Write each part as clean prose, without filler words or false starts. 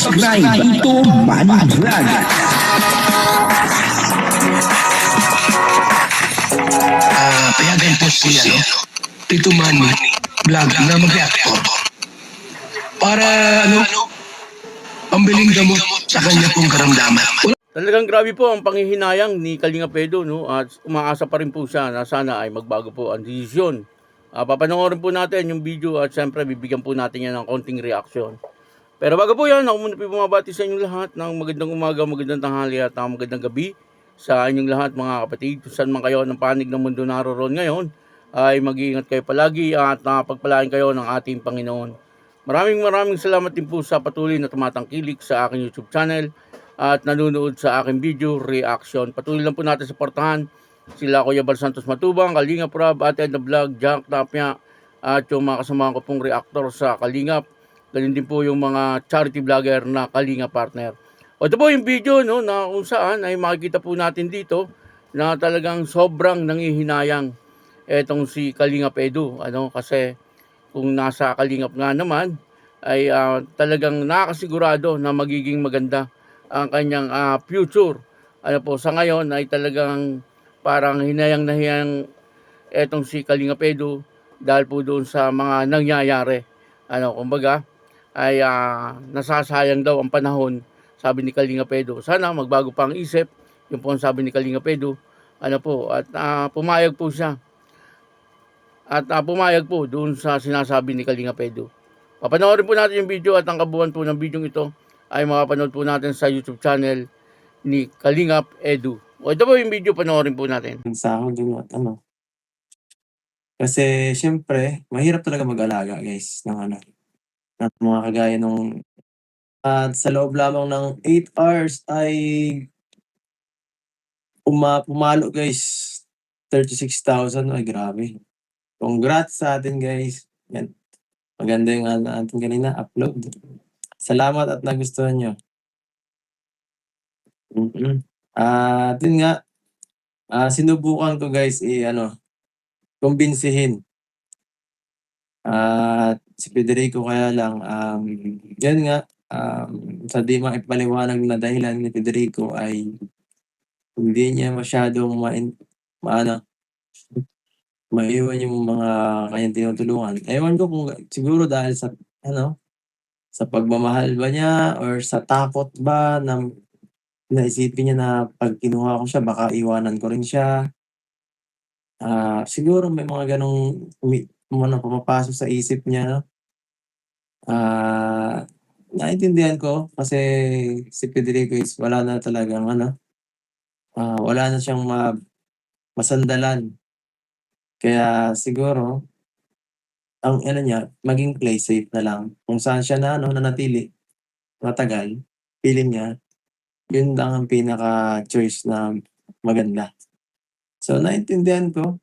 subscribe dito Manny Vlog. Payagan po si Tito Manny Vlog na mag-reactor para pambiling gamot sa kanya pong karamdaman. Talagang grabe po ang panghihinayang ni Kalinga Pedro, no? At umaasa pa rin po siya na sana ay magbago po ang desisyon. Papanoorin po natin yung video at siyempre bibigyan po natin yan ng konting reaction. Pero bago po yan, ako muna po bumabati sa inyong lahat ng magandang umaga, magandang tanghali at magandang gabi sa inyong lahat mga kapatid. Kung saan man kayo ng panig ng mundo naroon ngayon, ay mag-iingat kayo palagi at pagpalain kayo ng ating Panginoon. Maraming salamat din po sa patuloy na tumatangkilik sa aking YouTube channel at nanonood sa aking video reaction. Patuloy lang po natin suportahan sila Kuya Bal Santos Matubang, Kalinga Prab, Ate Edna Vlog, Jack Tapia at yung mga kasamahan ko pong reactor sa Kalingap. Ganun din po yung mga charity vlogger na Kalinga partner. O ito po yung video, no, na kung saan ay makikita po natin dito na talagang sobrang nangihinayang etong si Kalingap Edu. Kasi kung nasa Kalingap nga naman ay talagang nakakasigurado na magiging maganda ang kanyang future. Sa ngayon ay talagang parang hinayang na hinayang etong si Kalinga Pedro dahil po doon sa mga nangyayari. Kumbaga ay nasasayang daw ang panahon, sabi ni Kalinga Pedro. Sana magbago pa ang isip, yung po ang sabi ni Kalinga Pedro. At pumayag po siya. At pumayag po doon sa sinasabi ni Kalinga Pedro. Papanoorin po natin yung video at ang kabuuan po ng video ito ay mapapanood po natin sa YouTube channel ni Kalingap Edu. O ito po yung video, panoorin po natin. Sa akin din at Kasi siyempre, mahirap talaga mag-alaga guys ng ng mga kagaya nung at sa loob lamang ng 8 hours ay pumalo guys. 36,000 ay grabe. Congrats sa atin guys. Yan. Maganda yung ating kanina upload. Salamat at nagustuhan nyo. At yun nga, sinubukan ko guys kumbinsihin. At si Federico kaya lang, yan nga, sa di maipaliwanag na dahilan ni Federico ay hindi niya masyadong maiwan yung mga kanyang tinutulungan. Ewan ko kung siguro dahil sa sa pagmamahal ba niya or sa takot ba na naisipin niya na pag kinuha ko siya baka iwanan ko rin siya. Siguro may mga ganong pumapasok sa isip niya. Naintindihan ko kasi si Federico is wala na talagang wala na siyang masandalan. Kaya siguro ang niya maging play safe na lang. Kung saan siya nanatili matagal, feeling niya yun lang ang pinaka-choice na maganda. So naintindihan ko,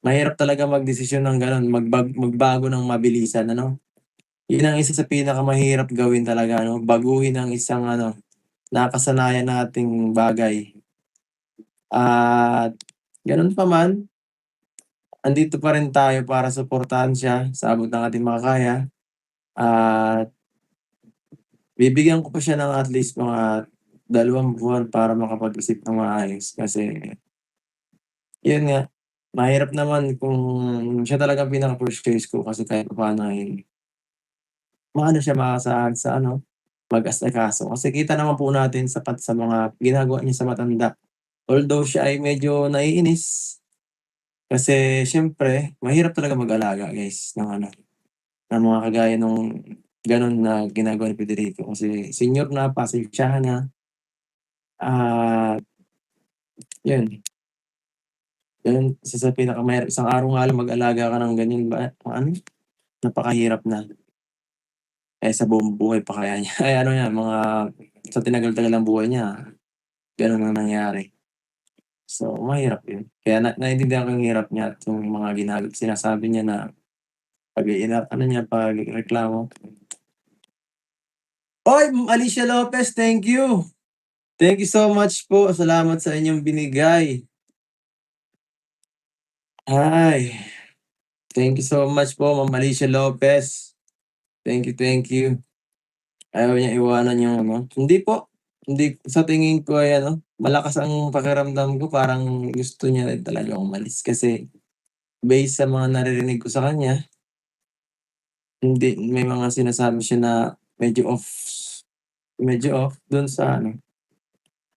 mahirap talaga magdesisyon ng gano'n, magbago ng mabilisan Yun ang isa sa pinakamahirap gawin talaga baguhin ang isang nakasanayan nating bagay. At gano'n pa man, andito pa rin tayo para suportahan siya sa abot ng ating makakaya. At bibigyan ko pa siya ng at least mga 2 buwan para makapag-isip ng maayos kasi yun nga, mahirap naman kung siya talaga ang pinaka-first choice ko kasi kahit papaano ay siya makasahag sa mag-asikaso. Kasi kita naman po natin sapat sa mga ginagawa niya sa matanda. Although siya ay medyo naiinis kasi siyempre mahirap talaga mag-alaga guys ng mga kagaya nung gano'n na ginagawa ni Federico kasi senior na, pasensyahan na. Yun. Yun, isa sa pinakamahirap. Isang araw nga lang mag-alaga ka ng ganyan ba? Napakahirap na. Sa buong buhay pa kaya niya. Sa tinagal-tagal ng buhay niya, ganun ang nangyari. So, mahirap yun. Kaya naiintindihan ko yung hirap niya at yung mga sinasabi niya na pagreklamo. Oy, Alicia Lopez, thank you. Thank you so much po. Salamat sa inyong binigay. Thank you so much po, Ma'am Alicia Lopez. Thank you. Ayaw niya iwanan yung ano, hindi po, hindi sa tingin ko ay ano, malakas ang pakiramdam ko parang gusto niya rin talaga umalis kasi based sa mga naririnig ko sa kanya, hindi may mga sinasabi siya na medyo off dun sa ano,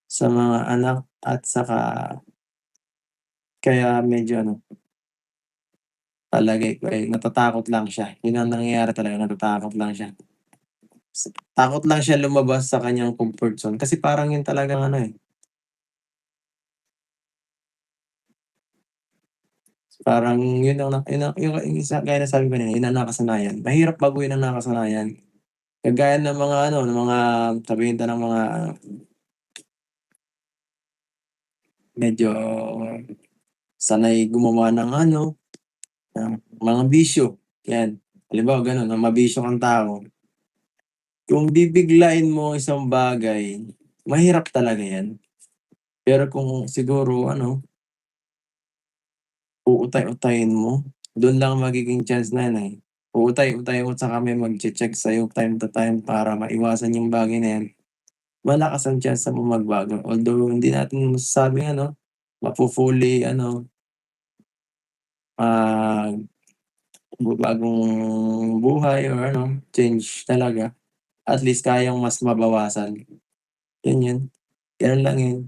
sa mga anak at saka kaya medyo ano, palagay ko ay natatakot lang siya. Yun ang nangyayari talaga, natatakot lang siya. Takot lang siya lumabas sa kanyang comfort zone kasi parang yun talagang ano, eh, parang yung isa gaya ng sabi ko kanina, yun ang nakasanayan. Mahirap baguhin ang nakasanayan. Kagaya ng mga ano, ng mga sabihin natin ng mga medyo sanay gumawa ng ano, ng mga bisyo, 'yan. Halimbawa gano'n, na mabisyo kang tao, kung bibiglain mo ang isang bagay, mahirap talaga 'yan. Pero kung siguro ano, uutay-utayin mo, dun lang magiging chance na 'yan, eh. Uutay-utayin mo tsaka may magche-check sa'yo time to time para maiwasan yung bagay na 'yan, malakas ang tyansa mo magbago. Although hindi natin masasabing ano, mafu-fully ano, magbabagong buhay or ano, change talaga. At least kayang mas mabawasan, ganyan. Gano'n lang 'yun,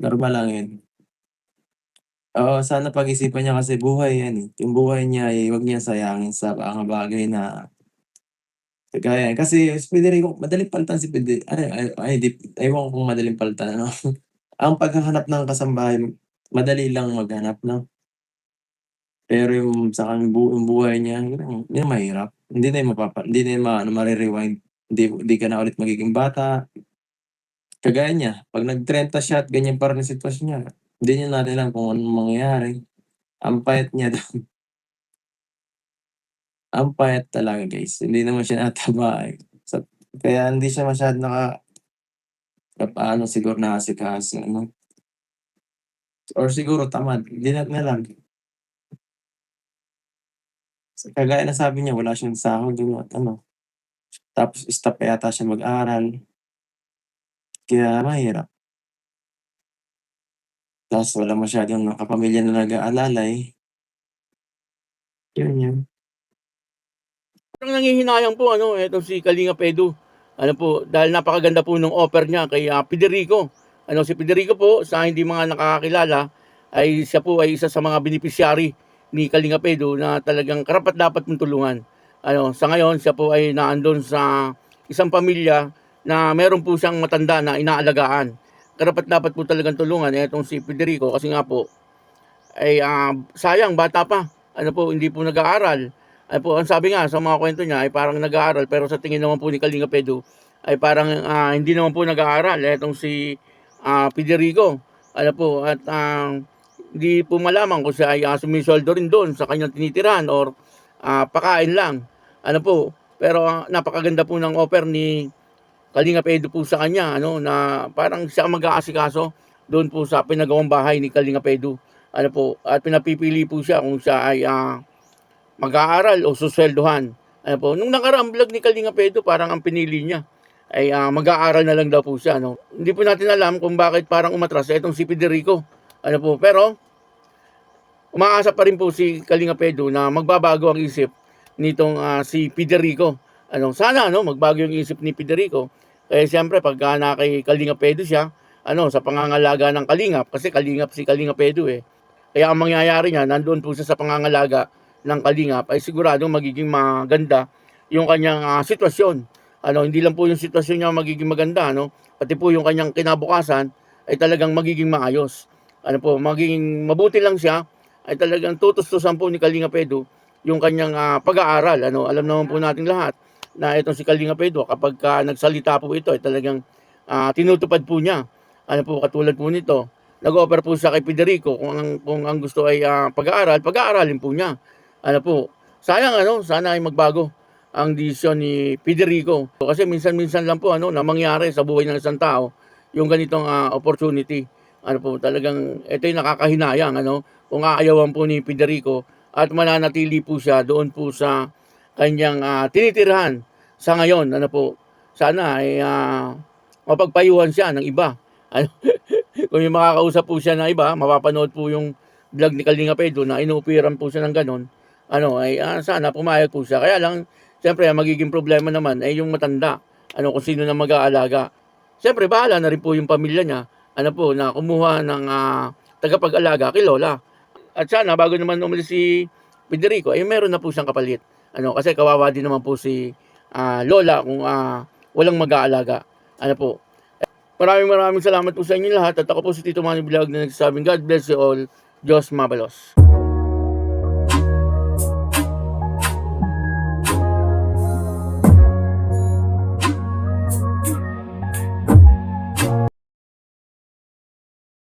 normal lang 'yun. Oo, sana pag-isipan niya kasi buhay 'yan, eh, yung buhay niya ay huwag niyang sayangin sa mga bagay na kagaya kasi si Federico madaling palitan si ay di ewan ko kung madaling palitan ano. Ang paghahanap ng kasambahay madali lang maghanap 'no, pero yung sa yung buhay niya yun ang mahirap. Hindi na yun ma-ano mare-rewind, hindi ka na ulit magiging bata. Kagaya niya 'pag nag-30 siya at ganyan pa rin ang sitwasyon niya, hindi niya natin alam kung anong mangyayari. Ang payat niya daw, ang payat talaga guys, hindi naman siya nataba, eh. Kaya hindi siya masyadong napaano siguro naasikaso ano, or siguro tamad, hindi natin alam. Kagaya ng sabi niya wala siyang sahod yung ano, tapos stop pa yata siya mag-aral, kaya mahirap. Ta's wala masyadong kapamilya na nag-aalalay, yun. Parang nanghihinayang po ano, etong si Kalingap Edu. Ano po, dahil napakaganda po nung offer niya kay Federico. Ano, si Federico po, sa hindi mga nakakakilala, ay siya po ay isa sa mga beneficiary ni Kalingap Edu na talagang karapat-dapat mong tulungan. Ano, sa ngayon, siya po ay naandun sa isang pamilya na meron po siyang matanda na inaalagaan. Karapat-dapat po talagang tulungan etong si Federico kasi nga po, ay sayang bata pa. Ano po, hindi po nag-aaral. Ay po, ang sabi nga sa mga kwento niya ay parang nag-aaral pero sa tingin naman po ni Kalinga Pedro ay parang hindi naman po nag-aaral etong si Federico. Ano po, at hindi po malaman kung siya ay sumisweldo rin doon sa kanyang tinitiran or pakain lang. Ano po, pero napakaganda po ng offer ni Kalinga Pedro po sa kanya ano na parang siya ang mag-aasikaso doon po sa pinagawang bahay ni Kalinga Pedro. Ano po, at pinapipili po siya kung siya ay mag-aaral o suswelduhan. Ano po, nung nakaraang vlog ni Kalinga Pedro, parang ang pinili niya ay mag-aaral na lang daw po siya. No? Hindi po natin alam kung bakit parang umatras itong si Federico. Ano po, pero umaasa pa rin po si Kalinga Pedro na magbabago ang isip nitong si Federico. Ano, sana ano, magbago yung isip ni Federico. Kaya siyempre pagka na kay Kalinga Pedro siya, ano, sa pangangalaga ng Kalingap, kasi Kalingap si Kalinga Pedro eh. Kaya ang mangyayari niya, nandoon po siya sa pangangalaga ng Kalingap, ay sigurado magiging maganda yung kanyang sitwasyon. Ano, hindi lang po yung sitwasyon niya magiging maganda, no? Pati po yung kanyang kinabukasan ay talagang magiging maayos. Ano po, magiging mabuti lang siya, ay talagang tutustusan po ni Kalinga Pedro yung kanyang pag-aaral. Ano, alam naman po natin lahat na itong si Kalinga Pedro kapag nagsalita po ito ay talagang tinutupad po niya. Ano po, katulad po nito, nag-offer po siya kay Federico kung ang gusto ay pag-aaral, pag-aaralin po niya. Ano po, sayang ano, sana ay magbago ang desisyon ni Federico. Kasi minsan-minsan lang po ano, na mangyari sa buhay ng isang tao yung ganitong opportunity. Ano po, talagang ito yung nakakahinayang ano, kung aayawan po ni Federico at mananatili po siya doon po sa kanyang tinitirhan sa ngayon. Ano po, sana ay mapagpayuhan siya ng iba. Ano, kung yung makakausap po siya ng iba, mapapanood po yung vlog ni Kalinga Pedro na inuupiran po siya ng ganon, ano, ay sana pumayag po siya. Kaya lang, siyempre, ang magiging problema naman ay yung matanda. Ano, kung sino na mag-aalaga. Siyempre, bahala na rin po yung pamilya niya, ano po, na kumuha ng tagapag-alaga kay Lola. At sana, bago naman umalis si Federico, ay meron na po siyang kapalit. Ano, kasi kawawa din naman po si Lola kung walang mag-aalaga. Ano po. Maraming salamat po sa inyo lahat. At ako po si Tito Manny Vlog na nagsasabing God bless you all. Diyos mabalos.